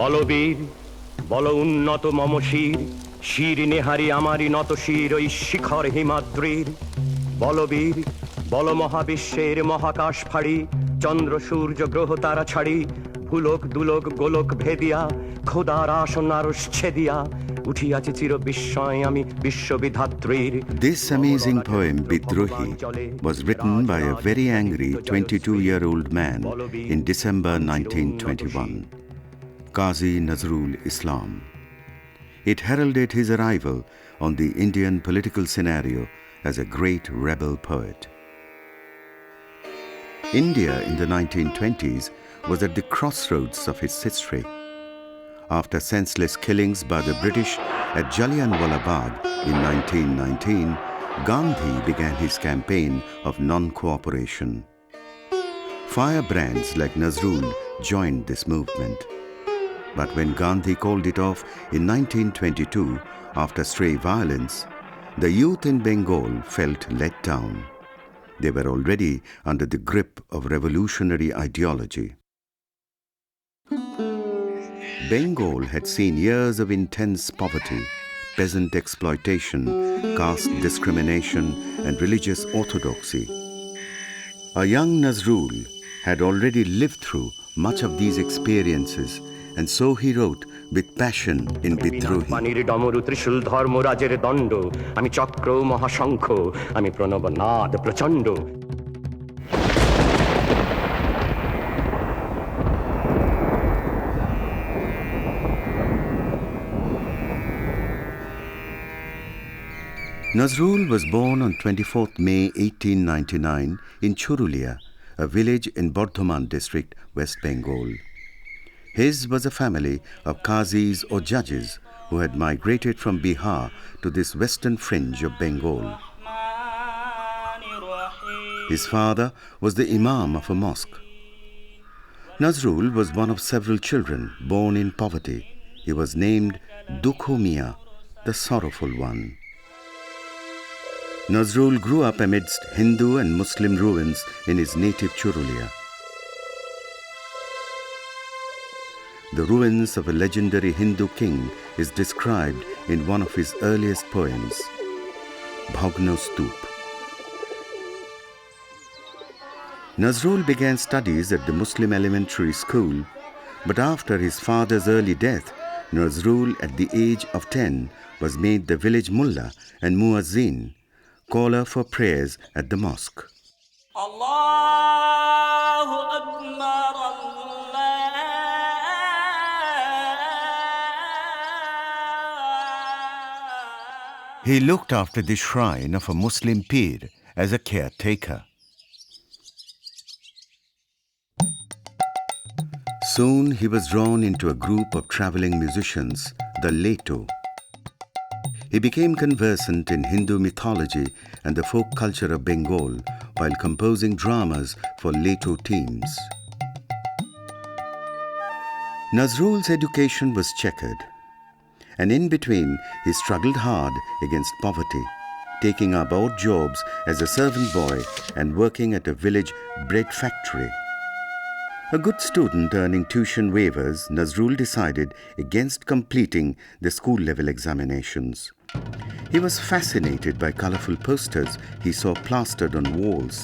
বলবীর বল উন্নত মম শির, শির নেহারি আমারি নত শির ওই শিখর হিমাদ্রির। বলবীর বল মহাবিশ্বের মহাকাশ ফাড়ি, চন্দ্র সূর্য গ্রহ তারা ছাড়ি, ভুলোক দুলোক গোলক ভেদিয়া, খোদার আসন আরশ ছেদিয়া, উঠিয়াছি চির বিস্ময় আমি বিশ্ববিধাত্রীর। This amazing poem, Bidrohi, was written by a very angry 22-year-old man in December 1921, Kazi Nazrul Islam. It heralded his arrival on the Indian political scenario as a great rebel poet. India in the 1920s was at the crossroads of its history. After senseless killings by the British at Jallianwala Bagh in 1919, Gandhi began his campaign of non-cooperation. Firebrands like Nazrul joined this movement. But when Gandhi called it off in 1922 after stray violence, the youth in Bengal felt let down. They were already under the grip of revolutionary ideology. Bengal had seen years of intense poverty, peasant exploitation, caste discrimination, and religious orthodoxy. A young Nazrul had already lived through much of these experiences, and so he wrote with passion in Bidrohi. পানির ডমরু ত্রিশূল ধর্মরাজের দণ্ড, আমি চক্র মহাশঙ্খ, আমি প্রণব নাদ প্রচণ্ড। Nazrul was born on 24th May 1899 in Churulia, a village in Bardhaman district, West Bengal. His was a family of Qazis or judges who had migrated from Bihar to this western fringe of Bengal. His father was the imam of a mosque. Nazrul was one of several children born in poverty. He was named Dukho Miya, the sorrowful one. Nazrul grew up amidst Hindu and Muslim ruins in his native Churulia. The ruins of a legendary Hindu king is described in one of his earliest poems, Bhagno Stup. Nazrul began studies at the Muslim elementary school, but after his father's early death, Nazrul at the age of 10 was made the village mullah and muazzin, caller for prayers at the mosque. Allahu Akbar, He looked after the shrine of a Muslim pir as a caretaker. Soon he was drawn into a group of traveling musicians, the Leto. He became conversant in Hindu mythology and the folk culture of Bengal while composing dramas for Leto teams. Nazrul's education was checkered, and in between he struggled hard against poverty, taking up odd jobs as a servant boy and working at a village bread factory. A good student earning tuition waivers, Nazrul decided against completing the school-level examinations. He was fascinated by colorful posters he saw plastered on walls.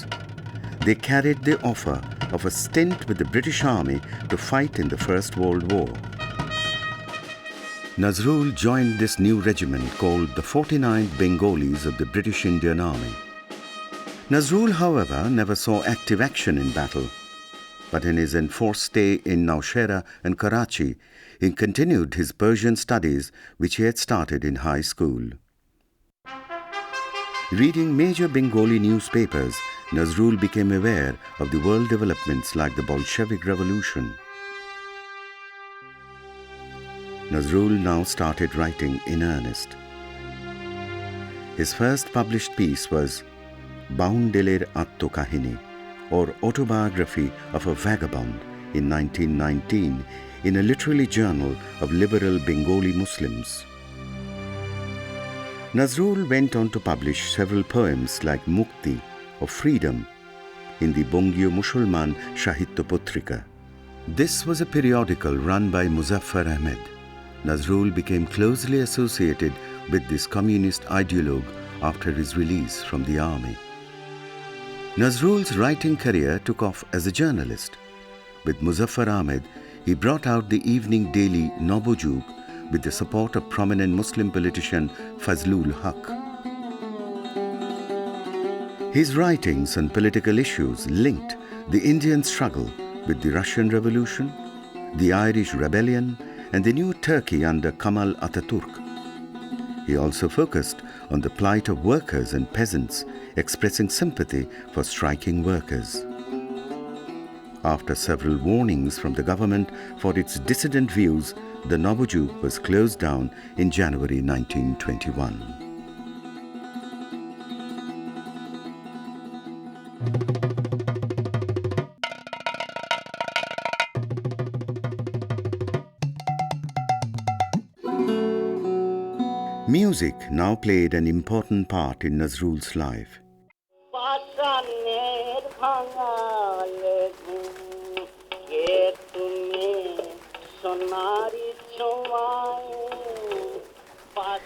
They carried the offer of a stint with the British Army to fight in the First World War. Nazrul joined this new regiment called the 49th Bengalis of the British Indian Army. Nazrul, however, never saw active action in battle, but in his enforced stay in Nowshera and Karachi, he continued his Persian studies which he had started in high school. Reading major Bengali newspapers, Nazrul became aware of the world developments like the Bolshevik Revolution. Nazrul now started writing in earnest. His first published piece was Boundeler Attokahini, or Autobiography of a Vagabond, in 1919 in a literary journal of liberal Bengali Muslims. Nazrul went on to publish several poems like Mukti, or Freedom, in the Bongio Musulman Sahitya Potrika. This was a periodical run by Muzaffar Ahmed. Nazrul became closely associated with this communist ideologue after his release from the army. Nazrul's writing career took off as a journalist. With Muzaffar Ahmed, he brought out the evening daily Nabojug with the support of prominent Muslim politician Fazlul Haq. His writings on political issues linked the Indian struggle with the Russian Revolution, the Irish Rebellion, and the new Turkey under Kemal Ataturk. He also focused on the plight of workers and peasants, expressing sympathy for striking workers. After several warnings from the government for its dissident views, the Nabojug was closed down in January 1921. Music now played an important part in Nazrul's life.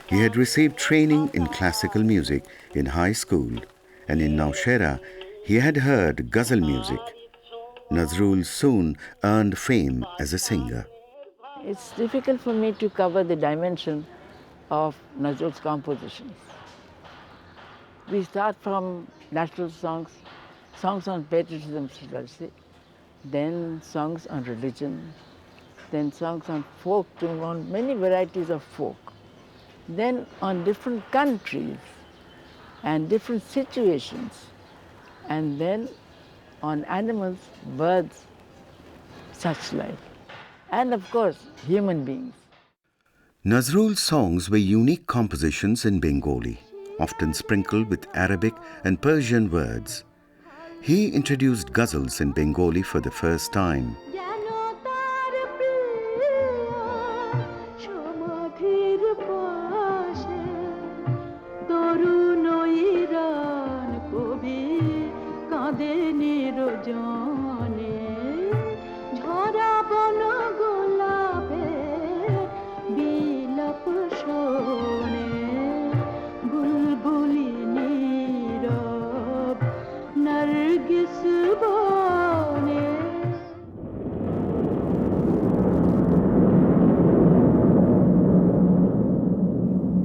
He had received training in classical music in high school, and in Nowshera he had heard Ghazal music. Nazrul soon earned fame as a singer. It's difficult for me to cover the dimension of Nazrul's compositions. We start from national songs, songs on patriotism, shall I say, then songs on religion, then songs on folk, on many varieties of folk, then on different countries and different situations, and then on animals, birds, such like, and of course, human beings. Nazrul's songs were unique compositions in Bengali, often sprinkled with Arabic and Persian words. He introduced ghazals in Bengali for the first time.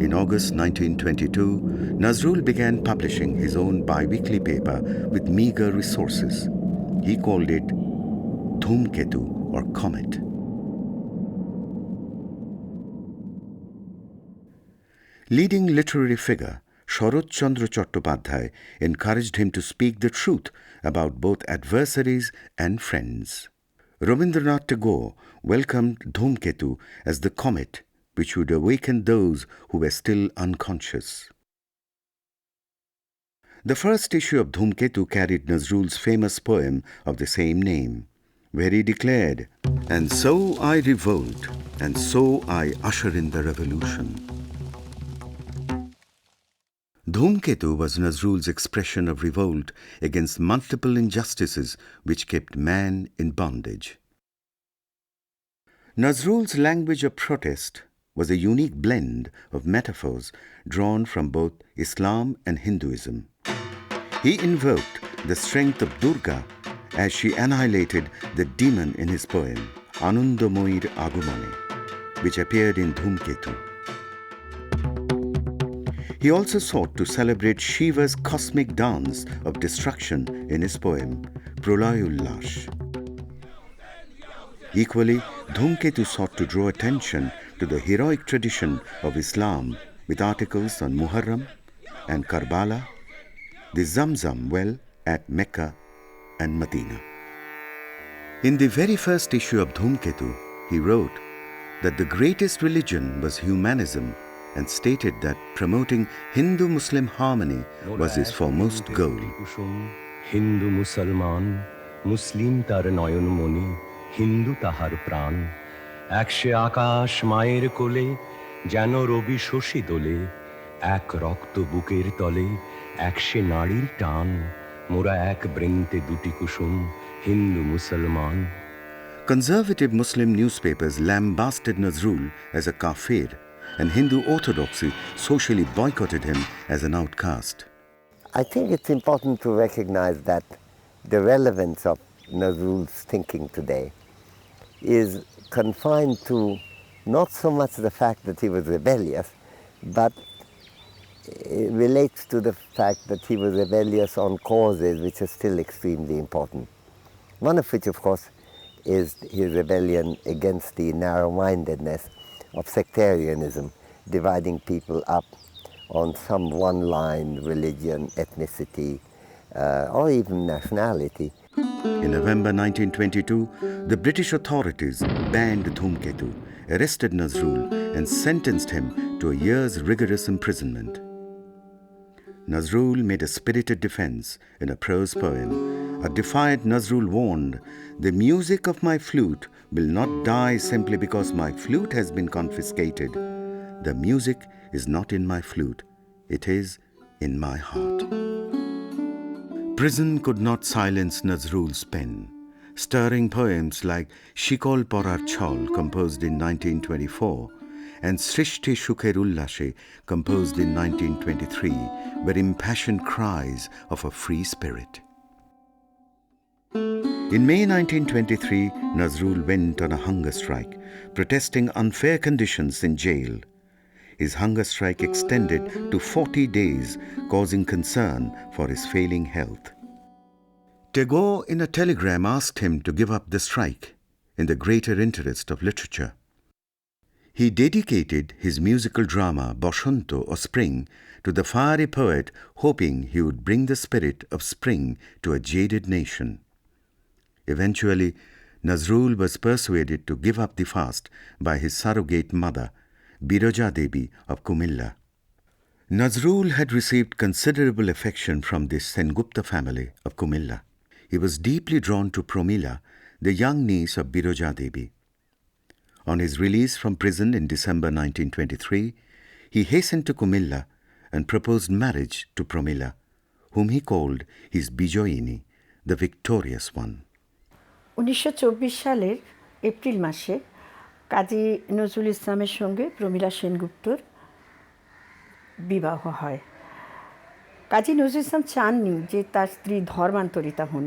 In August 1922, Nazrul began publishing his own bi-weekly paper with meager resources. He called it dhumketu or comet. Leading literary figure Sharat Chandra Chattopadhyay encouraged him to speak the truth about both adversaries and friends. Rabindranath Tagore welcomed dhumketu as the comet which would awaken those who were still unconscious. The first issue of Dhumketu carried Nazrul's famous poem of the same name, where he declared, "And so I revolt, and so I usher in the revolution." Dhumketu was Nazrul's expression of revolt against multiple injustices which kept man in bondage. Nazrul's language of protest was a unique blend of metaphors drawn from both Islam and Hinduism. He invoked the strength of Durga as she annihilated the demon in his poem, Anandamoyir Agumane, which appeared in Dhumketu. He also sought to celebrate Shiva's cosmic dance of destruction in his poem, Pralayullash. Equally, Dhumketu sought to draw attention to the heroic tradition of Islam with articles on Muharram and Karbala, the Zamzam well at Mecca and Medina. In the very first issue of Dhumketu, he wrote that the greatest religion was humanism and stated that promoting Hindu-Muslim harmony was his foremost goal. Hindu Musalman, Muslim tar noyon moni, Hindu tahar pran, Akshe akash mayer kole, Jano robi shoshi dole, Ek rokto buker tole, Akshe nadir tan, Mora ek brinte duti kushum, Hindu Musalman. Conservative Muslim newspapers lambasted Nazrul as a kafir, and Hindu orthodoxy socially boycotted him as an outcast. I think it's important to recognize that the relevance of Nazrul's thinking today is confined to not so much the fact that he was rebellious, but it relates to the fact that he was rebellious on causes which are still extremely important. One of which, of course, is his rebellion against the narrow-mindedness of sectarianism, dividing people up on some one line, religion, ethnicity, or even nationality. In November 1922, the British authorities banned dhumketu, arrested Nazrul, and sentenced him to a year's rigorous imprisonment. Nazrul made a spirited defense in a prose poem. A defiant Nazrul warned, "The music of my flute will not die simply because my flute has been confiscated. The music is not in my flute, it is in my heart." Prison could not silence Nazrul's pen. Stirring poems like Shikol Porar Chol, composed in 1924, and Srishti Shukher Ullashe, composed in 1923, were impassioned cries of a free spirit. In May 1923, Nazrul went on a hunger strike, protesting unfair conditions in jail. His hunger strike extended to 40 days, causing concern for his failing health. Tagore, in a telegram, asked him to give up the strike in the greater interest of literature. He dedicated his musical drama, Boshanto, or Spring, to the fiery poet, hoping he would bring the spirit of spring to a jaded nation. Eventually, Nazrul was persuaded to give up the fast by his surrogate mother, Biroja Devi of Kumilla. Nazrul had received considerable affection from the Sengupta family of Kumilla. He was deeply drawn to Promila, the young niece of Biroja Devi. On his release from prison in December 1923, he hastened to Kumilla and proposed marriage to Promila, whom he called his Bijoyini, the victorious one. 1924 সালের April মাসে কাজী নজরুল ইসলামের সঙ্গে প্রমীলা সেনগুপ্তর বিবাহ হয়। কাজী নজরুল ইসলাম চাননি যে তার স্ত্রী ধর্মান্তরিতা হন,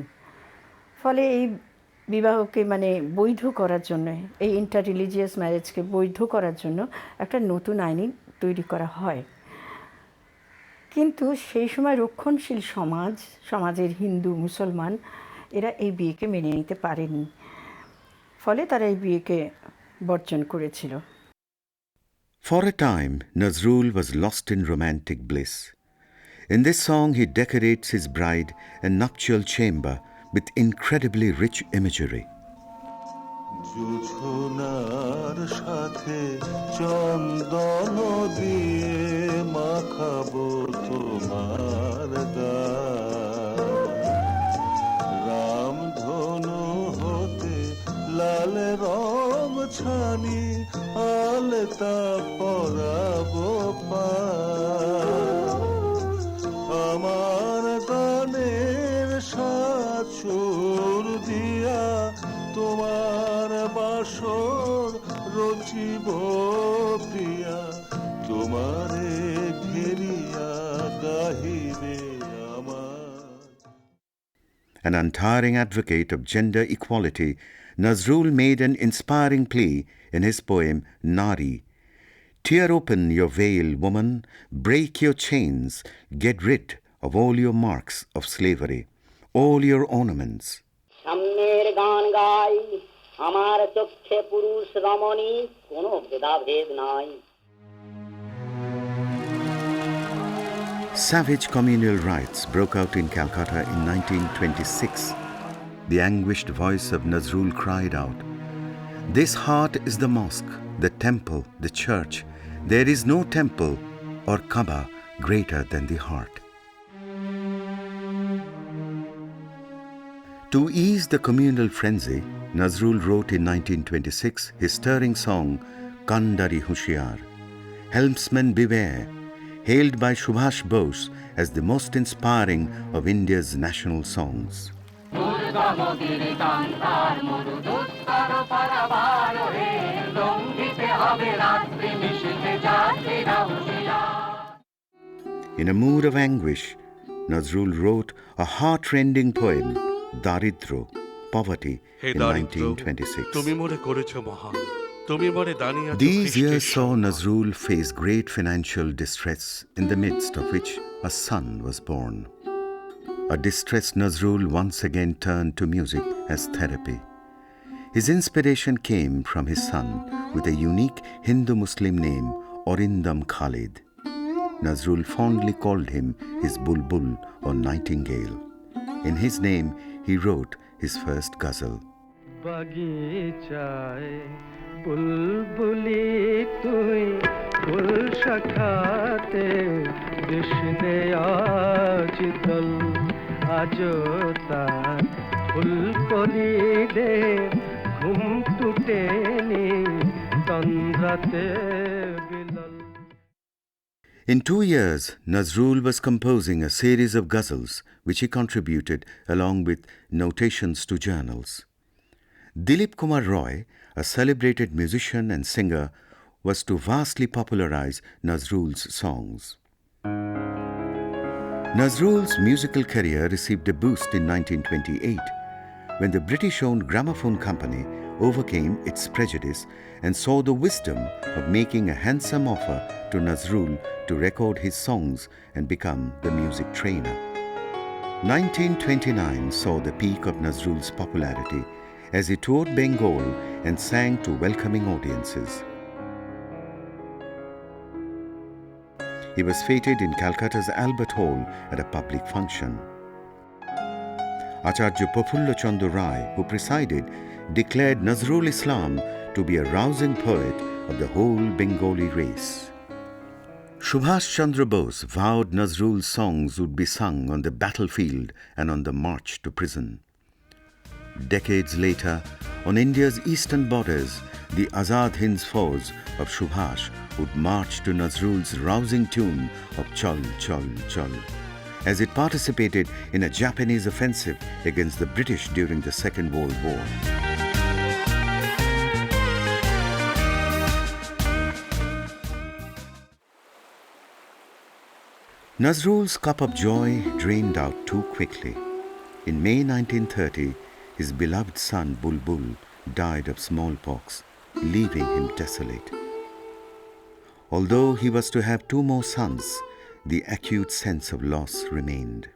ফলে এই বিবাহকে বৈধ করার জন্য, এই ইন্টার রিলিজিয়াস ম্যারেজকে বৈধ করার জন্য একটা নতুন আইন তৈরি করা হয়। কিন্তু সেই সময় রক্ষণশীল সমাজের হিন্দু মুসলমান এরা এই বিয়েকে মেনে নিতে পারেনি, ফলে তারা এই বিয়েকে বর্জন করেছিল। For a time, Nazrul was lost in romantic bliss. In this song, he decorates his bride and nuptial chamber with incredibly rich imagery. জোছনার সাথে চন্দন দিয়ে মাখাবো তোমার রামধনু হতে লাল রং ছানি আলতা পরাবো আমার গানের সাছুর দিয়া তোমার বাসর রচিব প্রিয়া তোমারে ঘেরিয়া গাহিবে আমার। An untiring advocate of gender equality, Nazrul made an inspiring plea in his poem Nari. Tear open your veil, woman, break your chains, get rid of all your marks of slavery, all your ornaments. সামনের গান গাই আমার চক্ষে পুরুষ রমণী কোনো ভেদাভেদ নাই। Savage communal riots broke out in Calcutta in 1926. The anguished voice of Nazrul cried out, "This heart is the mosque, the temple, the church. There is no temple or Kaaba greater than the heart." To ease the communal frenzy, Nazrul wrote in 1926 his stirring song Kandari Hushiyar, Helmsman Beware, hailed by Subhash Bose as the most inspiring of India's national songs. In a mood of anguish, Nazrul wrote a heart-rending poem, Daridro, Poverty, hey in দারিদ্র, 1926. তুমি মোরে করেছ মহান, তুমি মোরে দানিয়াছ These খ্রিস্টের years saw সন্তান। Nazrul face great financial distress, in the midst of which a son was born. A distressed Nazrul once again turned to music as therapy. His inspiration came from his son with a unique Hindu-Muslim name, Orindam Khalid. Nazrul fondly called him his bulbul or nightingale. In his name, he wrote his first ghazal. বাগিচায় বুলবুলি তুই ফুল শাখাতে কৃষ্ণে আচিতল আজ তার ফুল কলি দে ঘুম টুটেনি তন্দ্রাতে Bilawal. In 2 years, Nazrul was composing a series of ghazals which he contributed along with notations to journals. Dilip Kumar Roy, a celebrated musician and singer, was to vastly popularize Nazrul's songs. Nazrul's musical career received a boost in 1928 when the British-owned gramophone company overcame its prejudice and saw the wisdom of making a handsome offer to Nazrul to record his songs and become the music trainer. 1929 saw the peak of Nazrul's popularity as he toured Bengal and sang to welcoming audiences. He was feted in Calcutta's Albert Hall at a public function. Acharya Prafulla Chandra Rai, who presided, declared Nazrul Islam to be a rousing poet of the whole Bengali race. Subhash Chandra Bose vowed Nazrul's songs would be sung on the battlefield and on the march to prison. Decades later, on India's eastern borders, the Azad Hind's foes of Subhash would march to Nazrul's rousing tune of Chal, Chal, Chal, as it participated in a Japanese offensive against the British during the Second World War. Nazrul's cup of joy drained out too quickly. In May 1930, his beloved son Bulbul died of smallpox, leaving him desolate. Although he was to have 2 more sons, the acute sense of loss remained.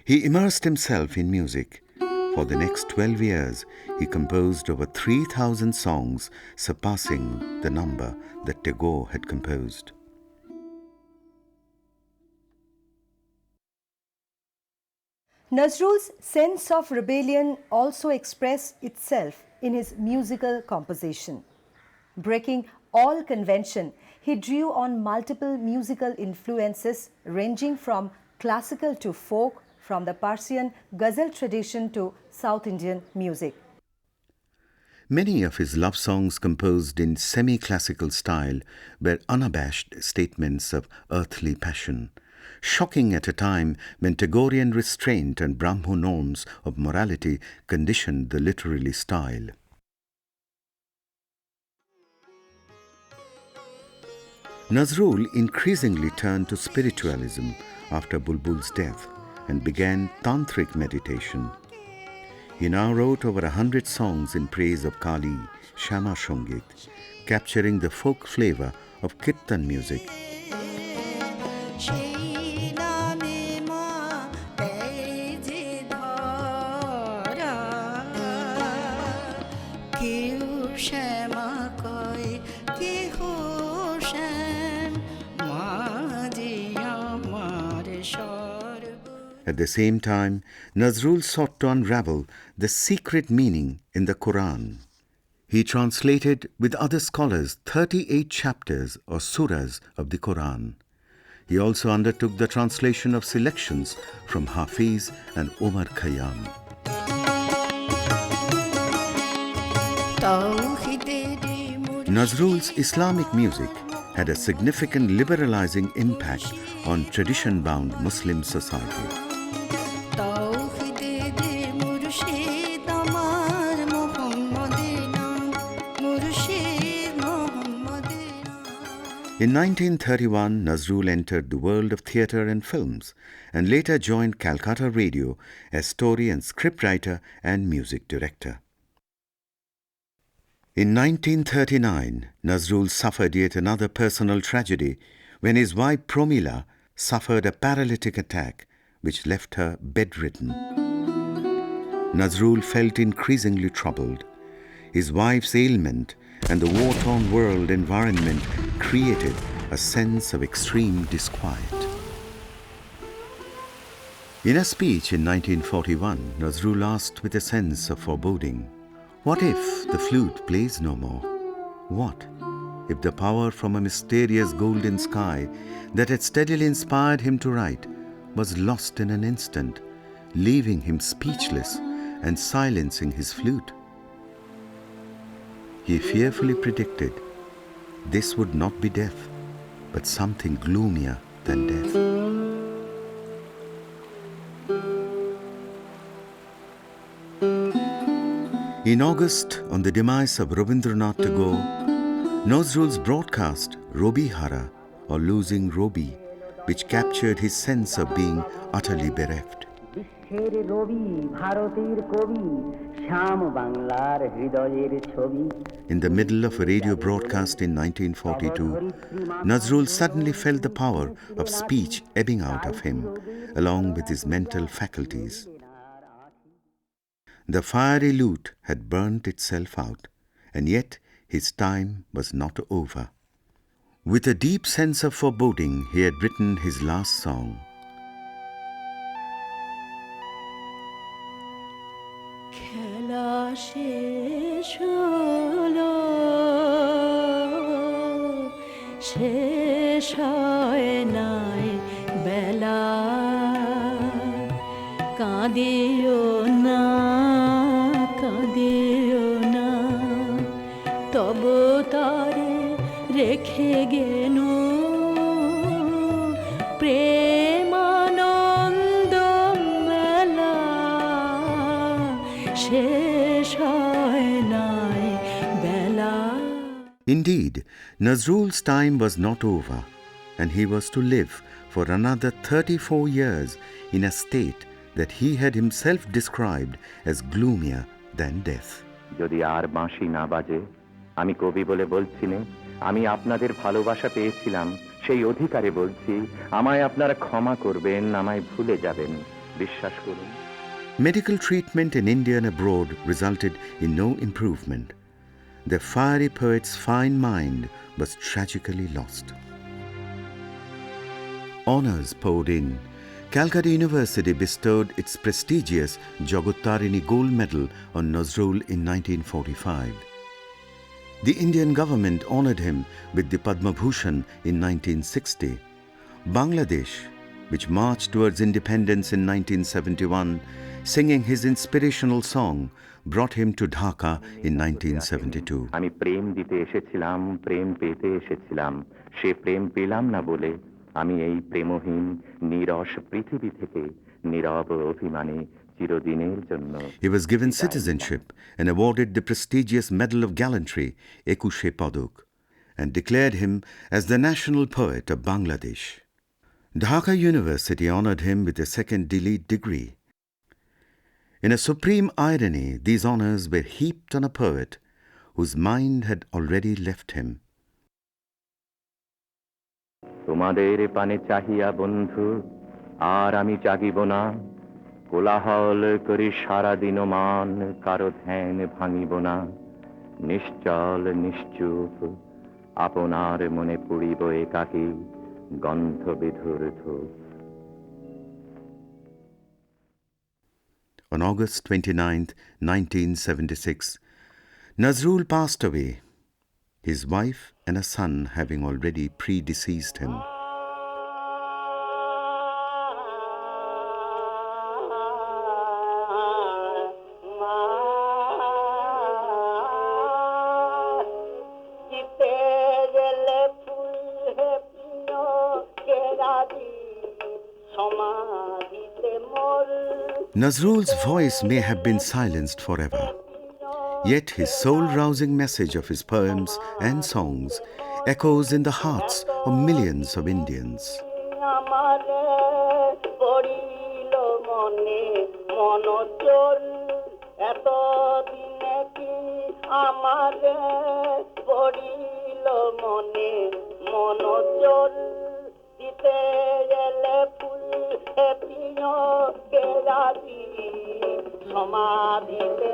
He immersed himself in music. For the next 12 years, he composed over 3,000 songs, surpassing the number that Tagore had composed. Nazrul's sense of rebellion also expressed itself in his musical composition. Breaking all convention, he drew on multiple musical influences ranging from classical to folk, from the Persian Ghazal tradition to South Indian music. Many of his love songs composed in semi-classical style were unabashed statements of earthly passion, shocking at a time when Tagorean restraint and Brahmo norms of morality conditioned the literary style. Nazrul increasingly turned to spiritualism after Bulbul's death and began tantric meditation. He now wrote over 100 songs in praise of Kali, Shama Shongit, capturing the folk flavor of Kirtan music. At the same time, Nazrul sought to unravel the secret meaning in the Quran. He translated, with other scholars, 38 chapters or surahs of the Quran. He also undertook the translation of selections from Hafiz and Omar Khayyam. Nazrul's Islamic music had a significant liberalizing impact on tradition-bound Muslim society. In 1931, Nazrul entered the world of theatre and films and later joined Calcutta Radio as story and scriptwriter and music director. In 1939, Nazrul suffered yet another personal tragedy when his wife Promila suffered a paralytic attack which left her bedridden. Nazrul felt increasingly troubled. His wife's ailment and the war-torn world environment created a sense of extreme disquiet. In a speech in 1941, Nazrul asked with a sense of foreboding, "What if the flute plays no more? What if the power from a mysterious golden sky that had steadily inspired him to write was lost in an instant, leaving him speechless and silencing his flute?" He fearfully predicted this would not be death, but something gloomier than death. In August, on the demise of Rabindranath Tagore, Nazrul's broadcast Robi Hara, or Losing Robi, which captured his sense of being utterly bereft. In the middle of a radio broadcast in 1942, Nazrul suddenly felt the power of speech ebbing out of him, along with his mental faculties. The fiery lute had burnt itself out, and yet his time was not over. With a deep sense of foreboding, he had written his last song. খেলা শেষ হলো, শেষ হয় নাই বেলা, কাঁদিও না, কাঁদিও না, তব তারে রেখে গেনু প্রেমানন্দ মেলা, শেষ হয় নাই বেলা। Indeed, Nazrul's time was not over, and he was to live for another 34 years in a state that he had himself described as gloomier than death. যদি আর বাঁশি না বাজে, আমি কবি বলে বলছি না, আমি আপনাদের ভালোবাসা পেয়েছিলাম, সেই অধিকারে বলছি, আমায় আপনারা ক্ষমা করবেন, আমায় ভুলে যাবেন, বিশ্বাস করুন। Medical treatment in India and abroad resulted in no improvement. The fiery poet's fine mind was tragically lost. Honours poured in. Calcutta University bestowed its prestigious Jagotarini Gold Medal on Nazrul in 1945. The Indian government honoured him with the Padma Bhushan in 1960. Bangladesh, which marched towards independence in 1971, singing his inspirational song, brought him to Dhaka in 1972. আমি প্রেম দিতে এসেছিলাম, প্রেম পেতে এসেছিলাম, সে প্রেম পেলাম না বলে আমি এই প্রেমহীন নিরস পৃথিবী থেকে নীরব অভিমানে চিরদিনের জন্য। He was given citizenship and awarded the prestigious Medal of Gallantry, Ekushe Paduk, and declared him as the national poet of Bangladesh. Dhaka University honoured him with a second Delete degree. In a supreme irony, these honours were heaped on a poet whose mind had already left him. তোমাদের পানে চাহিয়া বন্ধু, আর আমি জাগিব না, কোলাহল করি সারা দিন মান, কারো ধ্যান ভাঙিব না, নিশ্চল নিশ্চুপ আপনার মনে পুড়িব একাকী গন্ধ বিধুর ধূপ। On August 29, 1976, Nazrul passed away, his wife and a son having already predeceased him. Nazrul's voice may have been silenced forever, yet his soul-rousing message of his poems and songs echoes in the hearts of millions of Indians. আমারে পড়িল মনে মনোজল এত দিনে কি আমারে পড়িল মনে মনোজল দিতে গেলে ফুল প্রিয় কেরাতি সমাধিতে